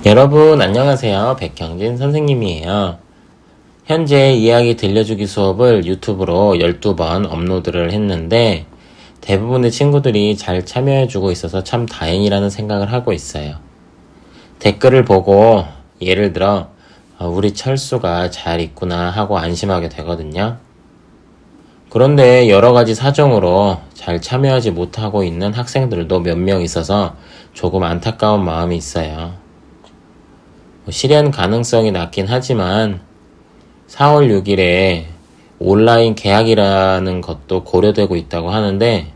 여러분 안녕하세요. 백형진 선생님이에요. 현재 이야기 들려주기 수업을 유튜브로 12번 업로드를 했는데 대부분의 친구들이 잘 참여해주고 있어서 참 다행이라는 생각을 하고 있어요. 댓글을 보고 예를 들어 우리 철수가 잘 있구나 하고 안심하게 되거든요. 그런데 여러 가지 사정으로 잘 참여하지 못하고 있는 학생들도 몇 명 있어서 조금 안타까운 마음이 있어요. 실현 가능성이 낮긴 하지만 4월 6일에 온라인 개학이라는 것도 고려되고 있다고 하는데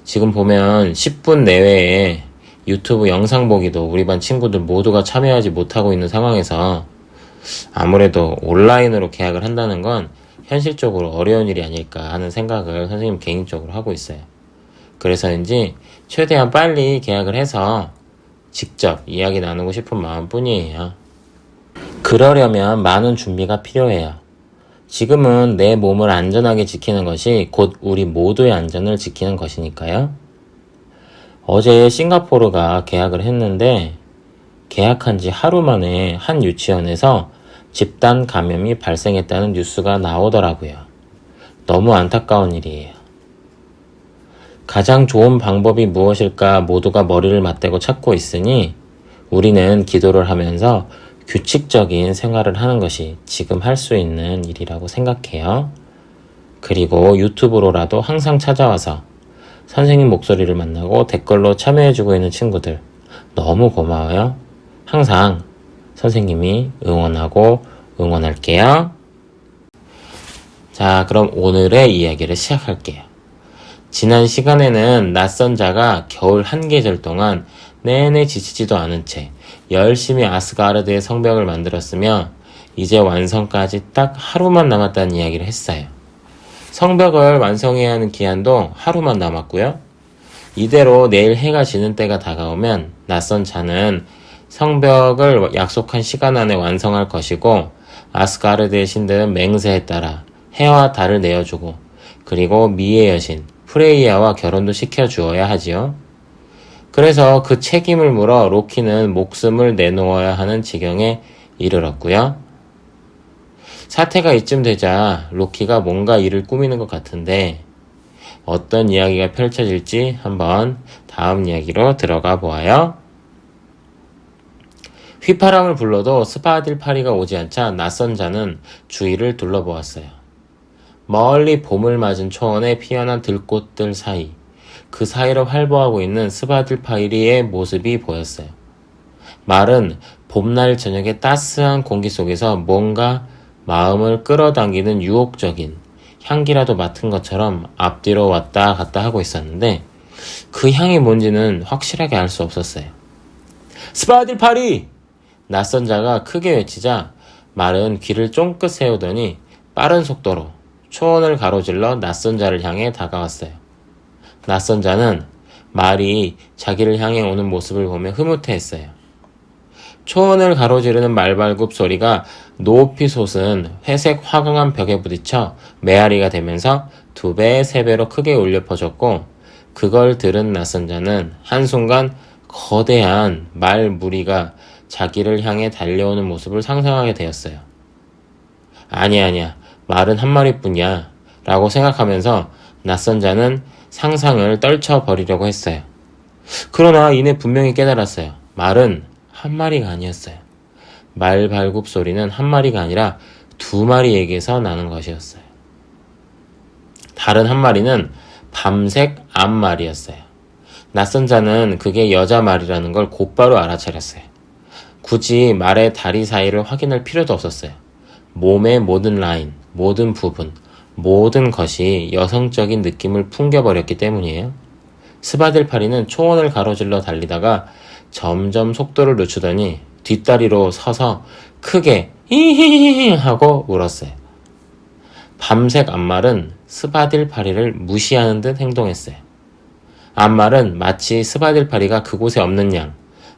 지금 보면 10분 내외에 유튜브 영상 보기도 우리 반 친구들 모두가 참여하지 못하고 있는 상황에서 아무래도 온라인으로 개학을 한다는 건 현실적으로 어려운 일이 아닐까 하는 생각을 선생님 개인적으로 하고 있어요. 그래서인지 최대한 빨리 개학을 해서 직접 이야기 나누고 싶은 마음뿐이에요. 그러려면 많은 준비가 필요해요. 지금은 내 몸을 안전하게 지키는 것이 곧 우리 모두의 안전을 지키는 것이니까요. 어제 싱가포르가 개학을 했는데 개학한 지 하루 만에 한 유치원에서 집단 감염이 발생했다는 뉴스가 나오더라고요. 너무 안타까운 일이에요. 가장 좋은 방법이 무엇일까 모두가 머리를 맞대고 찾고 있으니 우리는 기도를 하면서 규칙적인 생활을 하는 것이 지금 할 수 있는 일이라고 생각해요. 그리고 유튜브로라도 항상 찾아와서 선생님 목소리를 만나고 댓글로 참여해주고 있는 친구들 너무 고마워요. 항상 선생님이 응원하고 응원할게요. 자, 그럼 오늘의 이야기를 시작할게요. 지난 시간에는 낯선 자가 겨울 한 계절 동안 내내 지치지도 않은 채 열심히 아스가르드의 성벽을 만들었으며 이제 완성까지 딱 하루만 남았다는 이야기를 했어요. 성벽을 완성해야 하는 기한도 하루만 남았고요. 이대로 내일 해가 지는 때가 다가오면 낯선 자는 성벽을 약속한 시간 안에 완성할 것이고 아스가르드의 신들은 맹세에 따라 해와 달을 내어주고 그리고 미의 여신 프레이야와 결혼도 시켜주어야 하지요. 그래서 그 책임을 물어 로키는 목숨을 내놓아야 하는 지경에 이르렀고요. 사태가 이쯤 되자 로키가 뭔가 일을 꾸미는 것 같은데 어떤 이야기가 펼쳐질지 한번 다음 이야기로 들어가 보아요. 휘파람을 불러도 스파딜파리가 오지 않자 낯선 자는 주위를 둘러보았어요. 멀리 봄을 맞은 초원에 피어난 들꽃들 사이, 그 사이로 활보하고 있는 스바들파이리의 모습이 보였어요. 말은 봄날 저녁의 따스한 공기 속에서 뭔가 마음을 끌어당기는 유혹적인 향기라도 맡은 것처럼 앞뒤로 왔다 갔다 하고 있었는데 그 향이 뭔지는 확실하게 알 수 없었어요. 스바들파리! 낯선 자가 크게 외치자 말은 귀를 쫑긋 세우더니 빠른 속도로 초원을 가로질러 낯선 자를 향해 다가왔어요. 낯선 자는 말이 자기를 향해 오는 모습을 보며 흐뭇해했어요. 초원을 가로지르는 말발굽 소리가 높이 솟은 회색 화강한 벽에 부딪혀 메아리가 되면서 2배, 3배로 크게 울려 퍼졌고 그걸 들은 낯선 자는 한순간 거대한 말 무리가 자기를 향해 달려오는 모습을 상상하게 되었어요. 아니야. 말은 한 마리뿐이야 라고 생각하면서 낯선 자는 상상을 떨쳐버리려고 했어요. 그러나 이내 분명히 깨달았어요. 말은 한 마리가 아니었어요. 말 발굽 소리는 한 마리가 아니라 2마리에게서 나는 것이었어요. 다른 한 마리는 밤색 암말이었어요. 낯선 자는 그게 여자 말이라는 걸 곧바로 알아차렸어요. 굳이 말의 다리 사이를 확인할 필요도 없었어요. 몸의 모든 라인, 모든 부분, 모든 것이 여성적인 느낌을 풍겨버렸기 때문이에요. 스바들파리는 초원을 가로질러 달리다가 점점 속도를 늦추더니 뒷다리로 서서 크게 히히히히 하고 울었어요. 밤색 암말은 스바들파리를 무시하는 듯 행동했어요. 암말은 마치 스바들파리가 그곳에 없는 양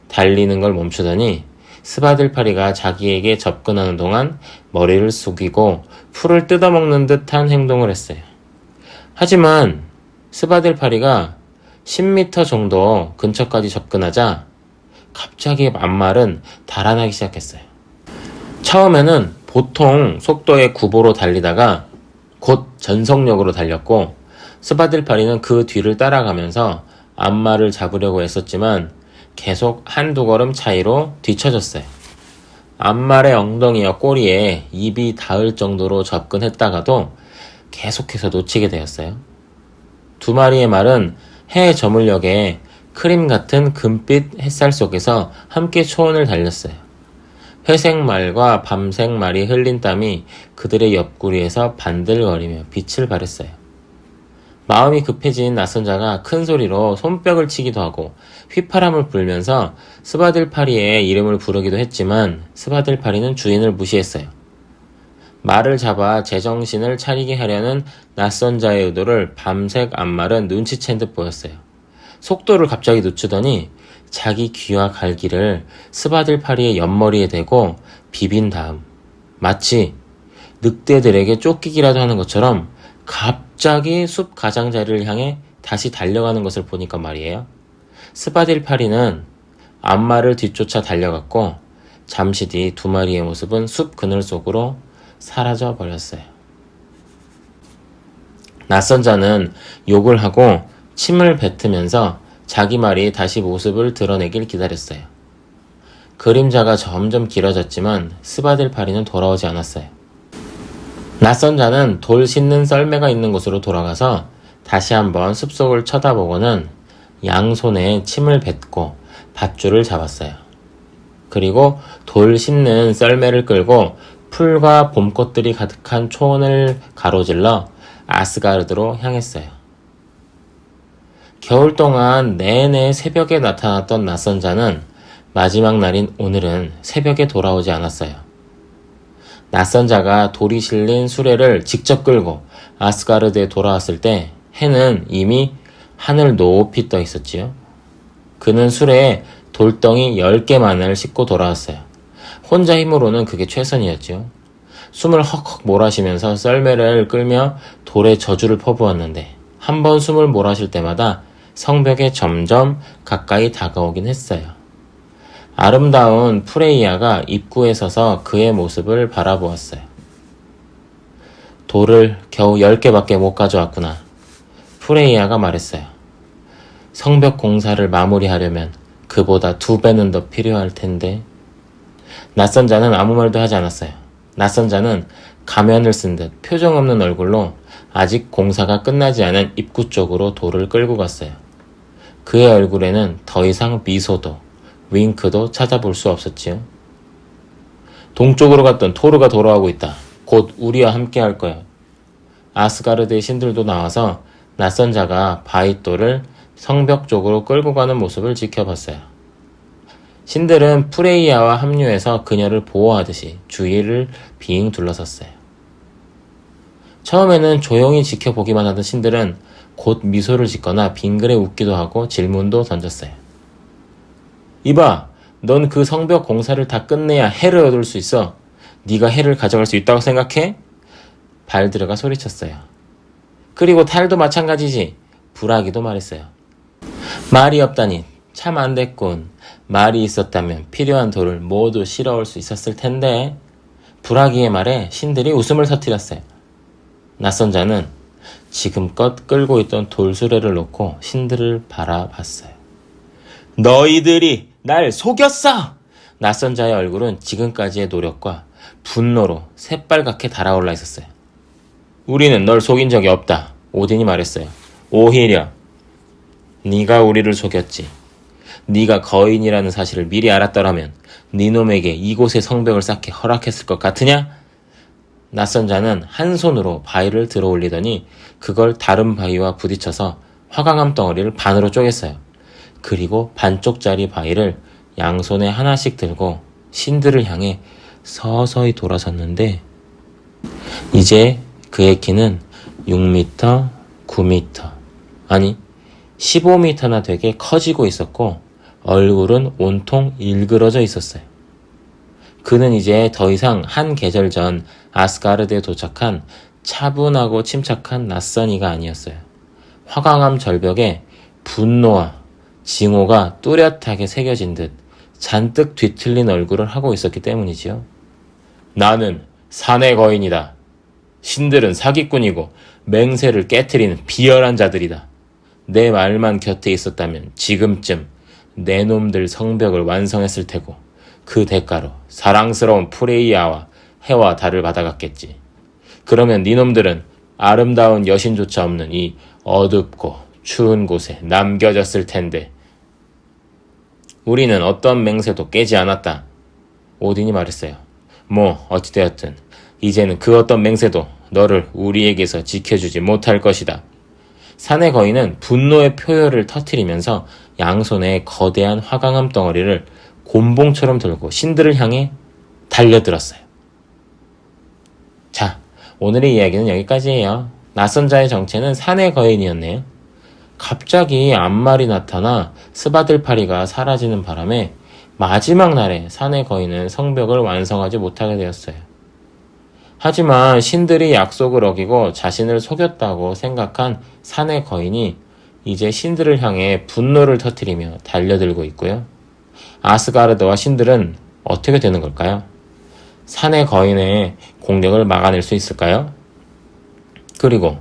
달리는 걸 멈추더니 스바들파리가 자기에게 접근하는 동안 머리를 숙이고 풀을 뜯어먹는 듯한 행동을 했어요. 하지만 스바들파리가 10m 정도 근처까지 접근하자 갑자기 앞말은 달아나기 시작했어요. 처음에는 보통 속도의 9보로 달리다가 곧 전속력으로 달렸고 스바딜파리는 그 뒤를 따라가면서 앞말을 잡으려고 애썼지만 계속 한두 걸음 차이로 뒤처졌어요. 앞말의 엉덩이와 꼬리에 입이 닿을 정도로 접근했다가도 계속해서 놓치게 되었어요. 두 마리의 말은 해 저물녘에 크림 같은 금빛 햇살 속에서 함께 초원을 달렸어요. 회색 말과 밤색 말이 흘린 땀이 그들의 옆구리에서 반들거리며 빛을 발했어요. 마음이 급해진 낯선자가 큰 소리로 손뼉을 치기도 하고 휘파람을 불면서 스바딜파리의 이름을 부르기도 했지만 스바딜파리는 주인을 무시했어요. 말을 잡아 제정신을 차리게 하려는 낯선자의 의도를 밤색 앞말은 눈치챈 듯 보였어요. 속도를 갑자기 늦추더니 자기 귀와 갈기를 스바딜파리의 옆머리에 대고 비빈 다음 마치 늑대들에게 쫓기기라도 하는 것처럼 갑자기 숲 가장자리를 향해 다시 달려가는 것을 보니까 말이에요. 스바딜파리는 앞말을 뒤쫓아 달려갔고 잠시 뒤 두 마리의 모습은 숲 그늘 속으로 사라져 버렸어요. 낯선자는 욕을 하고 침을 뱉으면서 자기 말이 다시 모습을 드러내길 기다렸어요. 그림자가 점점 길어졌지만 스바딜파리는 돌아오지 않았어요. 낯선자는 돌 씻는 썰매가 있는 곳으로 돌아가서 다시 한번 숲속을 쳐다보고는 양손에 침을 뱉고 밧줄을 잡았어요. 그리고 돌 씻는 썰매를 끌고 풀과 봄꽃들이 가득한 초원을 가로질러 아스가르드로 향했어요. 겨울 동안 내내 새벽에 나타났던 낯선자는 마지막 날인 오늘은 새벽에 돌아오지 않았어요. 낯선자가 돌이 실린 수레를 직접 끌고 아스가르드에 돌아왔을 때 해는 이미 하늘 높이 떠 있었지요. 그는 수레에 돌덩이 10개만을 싣고 돌아왔어요. 혼자 힘으로는 그게 최선이었지요. 숨을 헉헉 몰아쉬면서 썰매를 끌며 돌에 저주를 퍼부었는데 한 번 숨을 몰아쉴 때마다 성벽에 점점 가까이 다가오긴 했어요. 아름다운 프레이야가 입구에 서서 그의 모습을 바라보았어요. 돌을 겨우 10개밖에 못 가져왔구나. 프레이야가 말했어요. 성벽 공사를 마무리하려면 그보다 2배는 더 필요할 텐데. 낯선 자는 아무 말도 하지 않았어요. 낯선 자는 가면을 쓴 듯 표정 없는 얼굴로 아직 공사가 끝나지 않은 입구 쪽으로 돌을 끌고 갔어요. 그의 얼굴에는 더 이상 미소도 윙크도 찾아볼 수 없었지요. 동쪽으로 갔던 토르가 돌아오고 있다. 곧 우리와 함께 할 거야. 아스가르드의 신들도 나와서 낯선 자가 바윗돌을 성벽 쪽으로 끌고 가는 모습을 지켜봤어요. 신들은 프레이야와 합류해서 그녀를 보호하듯이 주위를 빙 둘러섰어요. 처음에는 조용히 지켜보기만 하던 신들은 곧 미소를 짓거나 빙그레 웃기도 하고 질문도 던졌어요. 이봐, 넌 그 성벽 공사를 다 끝내야 해를 얻을 수 있어. 네가 해를 가져갈 수 있다고 생각해? 발드르가 소리쳤어요. 그리고 탈도 마찬가지지. 부라기도 말했어요. 말이 없다니 참 안 됐군. 말이 있었다면 필요한 돌을 모두 실어올 수 있었을 텐데. 부라기의 말에 신들이 웃음을 터뜨렸어요. 낯선 자는 지금껏 끌고 있던 돌수레를 놓고 신들을 바라봤어요. 너희들이 날 속였어! 낯선 자의 얼굴은 지금까지의 노력과 분노로 새빨갛게 달아올라 있었어요. 우리는 널 속인 적이 없다. 오딘이 말했어요. 오히려 네가 우리를 속였지. 네가 거인이라는 사실을 미리 알았더라면 네 놈에게 이곳에 성벽을 쌓게 허락했을 것 같으냐? 낯선 자는 한 손으로 바위를 들어 올리더니 그걸 다른 바위와 부딪혀서 화강암 덩어리를 반으로 쪼갰어요. 그리고 반쪽짜리 바위를 양손에 하나씩 들고 신들을 향해 서서히 돌아섰는데 이제 그의 키는 6m, 9m, 아니 15m나 되게 커지고 있었고 얼굴은 온통 일그러져 있었어요. 그는 이제 더 이상 한 계절 전 아스가르드에 도착한 차분하고 침착한 낯선이가 아니었어요. 화강암 절벽에 분노와 징후가 뚜렷하게 새겨진 듯 잔뜩 뒤틀린 얼굴을 하고 있었기 때문이지요. 나는 산의 거인이다. 신들은 사기꾼이고 맹세를 깨트리는 비열한 자들이다. 내 말만 곁에 있었다면 지금쯤 내 놈들 성벽을 완성했을 테고 그 대가로 사랑스러운 프레이야와 해와 달을 받아갔겠지. 그러면 네 놈들은 아름다운 여신조차 없는 이 어둡고 추운 곳에 남겨졌을 텐데. 우리는 어떤 맹세도 깨지 않았다. 오딘이 말했어요. 뭐 어찌되었든 이제는 그 어떤 맹세도 너를 우리에게서 지켜주지 못할 것이다. 산의 거인은 분노의 표열을 터뜨리면서 양손에 거대한 화강암 덩어리를 곤봉처럼 들고 신들을 향해 달려들었어요. 자, 오늘의 이야기는 여기까지예요. 낯선 자의 정체는 산의 거인이었네요. 갑자기 암말이 나타나 스바들파리가 사라지는 바람에 마지막 날에 산의 거인은 성벽을 완성하지 못하게 되었어요. 하지만 신들이 약속을 어기고 자신을 속였다고 생각한 산의 거인이 이제 신들을 향해 분노를 터뜨리며 달려들고 있고요. 아스가르드와 신들은 어떻게 되는 걸까요? 산의 거인의 공격을 막아낼 수 있을까요? 그리고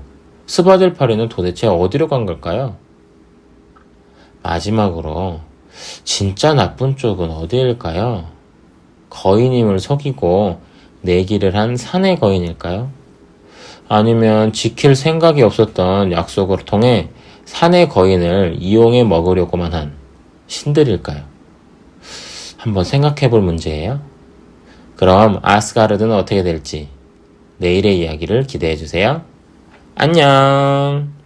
스바들파리는 도대체 어디로 간 걸까요? 마지막으로 진짜 나쁜 쪽은 어디일까요? 거인임을 속이고 내기를 한 산의 거인일까요? 아니면 지킬 생각이 없었던 약속을 통해 산의 거인을 이용해 먹으려고만 한 신들일까요? 한번 생각해 볼 문제예요. 그럼 아스가르드는 어떻게 될지 내일의 이야기를 기대해 주세요. 안녕!